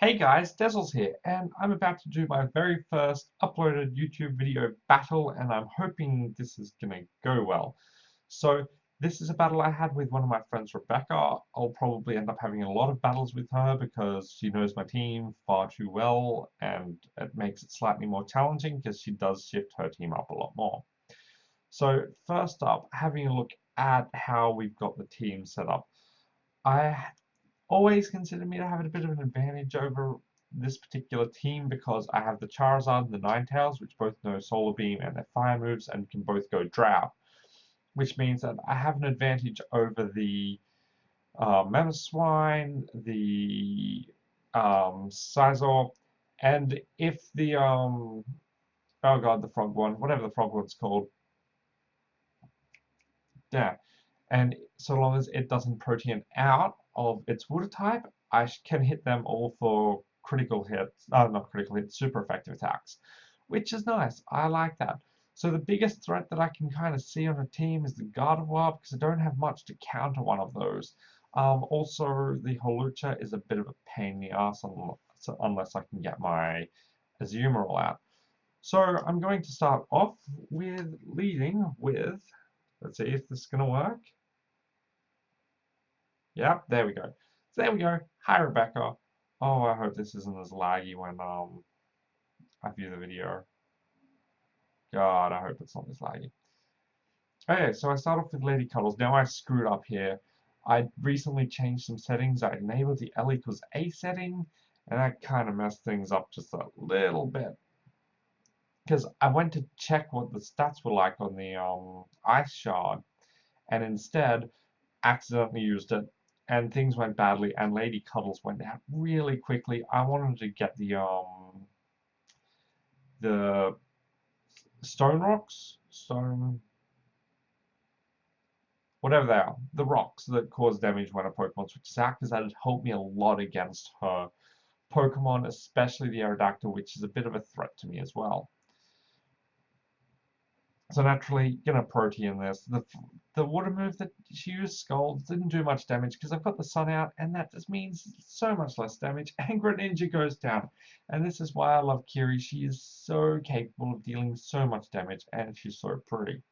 Hey guys, Dezzles here, and I'm about to do my very first uploaded YouTube video battle, and I'm hoping this is gonna go well. So, this is a battle I had with one of my friends, Rebecca. I'll probably end up having a lot of battles with her because she knows my team far too well, and it makes it slightly more challenging because she does shift her team up a lot more. So, first up, having a look at how we've got the team set up. I always consider me to have a bit of an advantage over this particular team because I have the Charizard and the Ninetales, which both know Solar Beam and their fire moves and can both go Drought, which means that I have an advantage over the Mamoswine, the Scizor, and if the oh god, the frog one, whatever the frog one's called, yeah, and so long as it doesn't protein out of its water type, I can hit them all for critical hits, not critical hits, super effective attacks, which is nice. I like that. So the biggest threat that I can kind of see on a team is the Gardevoir because I don't have much to counter one of those. Also, the Holucha is a bit of a pain in the ass unless I can get my Azumarill out. So I'm going to start off with leading with, let's see if this is going to work. Yep, there we go. So there we go. Hi, Rebecca. Oh, I hope this isn't as laggy when I view the video. God, I hope it's not this laggy. Okay, so I start off with Lady Cuddles. Now I screwed up here. I recently changed some settings. I enabled the L equals A setting, and that kind of messed things up just a little bit. Because I went to check what the stats were like on the Ice Shard, and instead accidentally used it and things went badly and Lady Cuddles went out really quickly. I wanted to get the stone rocks, stone whatever they are, the rocks that cause damage when a Pokemon switches out because that would help me a lot against her Pokemon, especially the Aerodactyl, which is a bit of a threat to me as well. So naturally, gonna protein this. The water move that she used, Scald, didn't do much damage because I've got the sun out, and that just means so much less damage. And Greninja goes down. And this is why I love Kiri. She is so capable of dealing so much damage, and she's so pretty.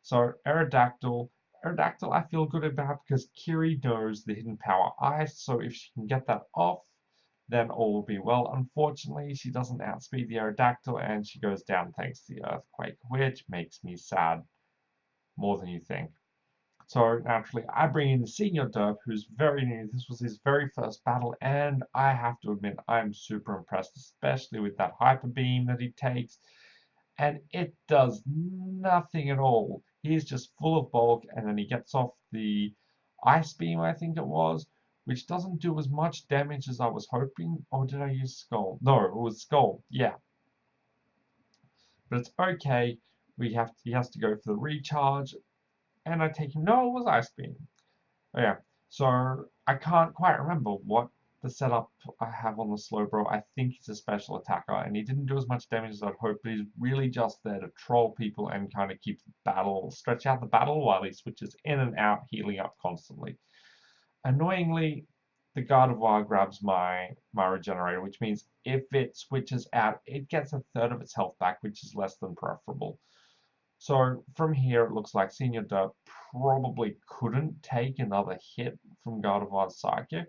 So Aerodactyl I feel good about because Kiri knows the hidden power ice, so if she can get that off, then all will be well. Unfortunately, she doesn't outspeed the Aerodactyl and she goes down thanks to the earthquake, which makes me sad more than you think. So naturally, I bring in Senior Derp, who's very new. This was his very first battle, and I have to admit, I'm super impressed, especially with that Hyper Beam that he takes. And it does nothing at all. He's just full of bulk, and then he gets off the Ice Beam, I think it was, which doesn't do as much damage as I was hoping. Or did I use Skull? No, it was Skull. Yeah, but it's okay. He has to go for the recharge, and I take him. No, it was Ice Beam. Oh, yeah. So I can't quite remember what the setup I have on the Slowbro. I think he's a special attacker, and he didn't do as much damage as I'd hoped, but he's really just there to troll people and kind of keep the battle, stretch out the battle while he switches in and out, healing up constantly. Annoyingly, the Gardevoir grabs my regenerator, which means if it switches out, it gets a third of its health back, which is less than preferable. So from here, it looks like Senior Dirt probably couldn't take another hit from Gardevoir's Psychic.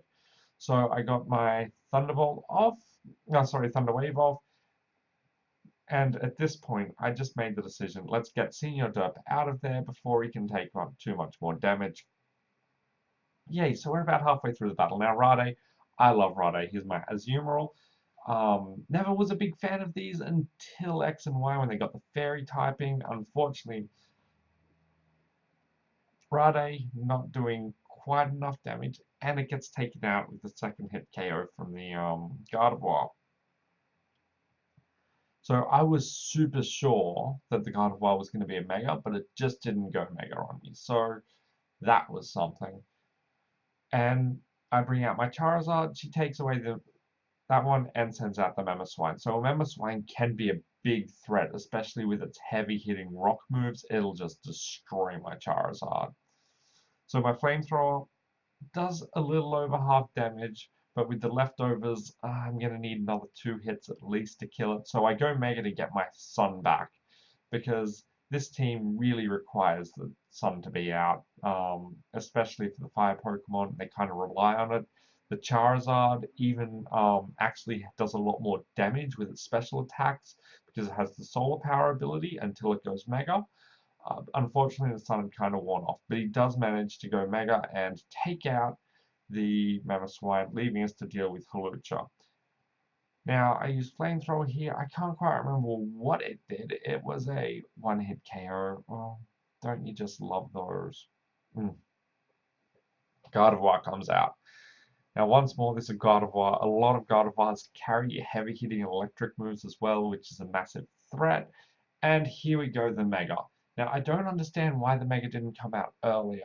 So I got my Thunderbolt off, no, sorry, Thunder Wave off. And at this point, I just made the decision, let's get Senior Derp out of there before he can take on too much more damage. Yay, so we're about halfway through the battle. Now, Rade, I love Rade. He's my Azumarill. Never was a big fan of these until X and Y when they got the fairy typing. Unfortunately, Rade not doing quite enough damage, and it gets taken out with the second hit KO from the Gardevoir. So I was super sure that the Gardevoir was going to be a Mega, but it just didn't go Mega on me. So that was something. And I bring out my Charizard. She takes away that one and sends out the Mamoswine. So a Mamoswine can be a big threat, especially with its heavy hitting rock moves. It'll just destroy my Charizard. So my Flamethrower does a little over half damage, but with the leftovers, I'm going to need another 2 hits at least to kill it. So I go Mega to get my Sun back, because this team really requires the Sun to be out, especially for the fire Pokemon. They kind of rely on it. The Charizard even actually does a lot more damage with its special attacks because it has the solar power ability until it goes Mega. Unfortunately, the Sun kind of worn off, but he does manage to go Mega and take out the Mamoswine, leaving us to deal with Hawlucha. Now, I used Flamethrower here. I can't quite remember what it did. It was a one-hit KO. Well, don't you just love those? Gardevoir comes out. Now, once more, this is Gardevoir. A lot of Gardevoirs carry heavy-hitting electric moves as well, which is a massive threat. And here we go, the Mega. Now, I don't understand why the Mega didn't come out earlier.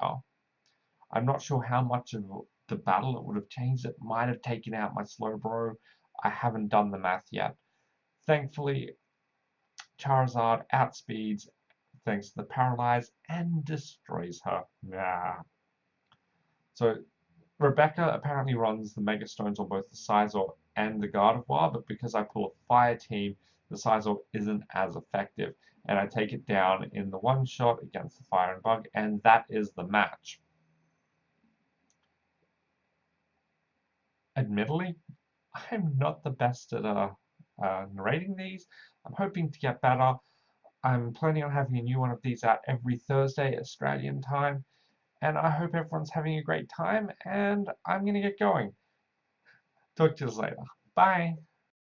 I'm not sure how much of the battle it would have changed. It might have taken out my Slowbro. I haven't done the math yet. Thankfully, Charizard outspeeds thanks to the Paralyze and destroys her. Nah. So Rebecca apparently runs the Mega Stones on both the Scizor and the Gardevoir, but because I pull a Fire team, the Scizor isn't as effective, and I take it down in the one shot against the Fire and Bug, and that is the match. Admittedly, I'm not the best at narrating these. I'm hoping to get better. I'm planning on having a new one of these out every Thursday, Australian time. And I hope everyone's having a great time. And I'm going to get going. Talk to you later. Bye.